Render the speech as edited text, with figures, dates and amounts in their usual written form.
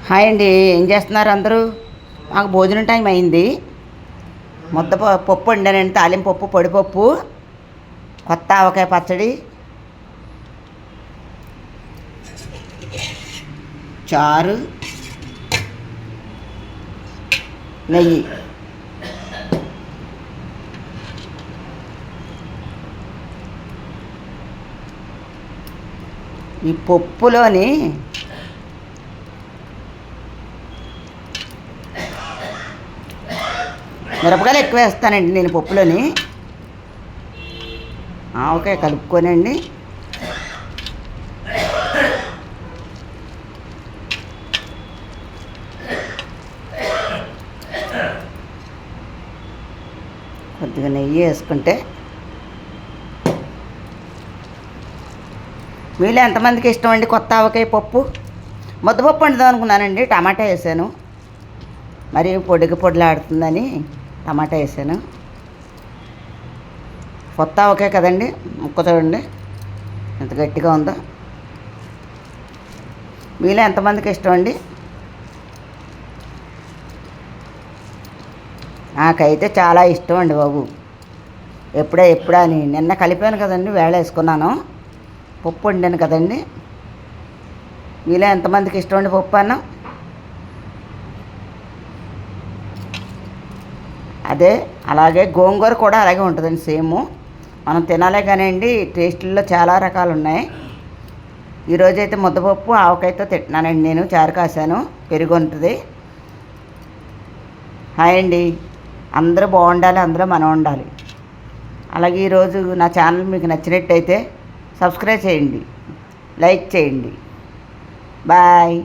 Hi అండి. ఏం చేస్తున్నారు అందరూ? మాకు భోజనం టైం అయింది. పప్పు వండానండి. తాలింపు పప్పు, పొడిపప్పు, కొత్త ఆవకాయ పచ్చడి, చారు, నెయ్యి. ఈ పప్పులోని మిరపకాయలు ఎక్కువ వేస్తానండి నేను పప్పులోని. ఆవకాయ కలుపుకోనండి. కొద్దిగా నెయ్యి వేసుకుంటే మీలో ఎంతమందికి ఇష్టం అండి కొత్త ఆవకాయ పప్పు? ముద్దపప్పు వండుదాం అనుకున్నానండి, టమాటా వేసాను. మరి పొడిలాడుతుందని టమాటా వేసాను. కొత్త ఆవకాయ కదండి, ముక్క చూడండి ఎంత గట్టిగా ఉందో. మీలో ఎంతమందికి ఇష్టం అండి? నాకైతే చాలా ఇష్టం అండి బాబు. ఎప్పుడా అని నిన్న కలిపాను కదండి, వేళ వేసుకున్నాను. పప్పు వండాను కదండి. మీలో ఎంతమందికి ఇష్టం అండి పప్పు అన్నం? అదే అలాగే గోంగూర కూడా అలాగే ఉంటుందండి, సేమ్. మనం తినాలే కానివ్వండి, టేస్ట్లో చాలా రకాలు ఉన్నాయి. ఈరోజైతే ముద్దపప్పు ఆవకాయతో తింటున్నానండి నేను. చారు కాసాను, పెరుగు ఉంటుంది. హాయ్ అండి. అందరూ బాగుండాలి, అందరూ మనం ఉండాలి. అలాగే ఈరోజు నా ఛానల్ మీకు నచ్చినట్టయితే సబ్స్క్రైబ్ చేయండి, లైక్ చేయండి. బాయ్.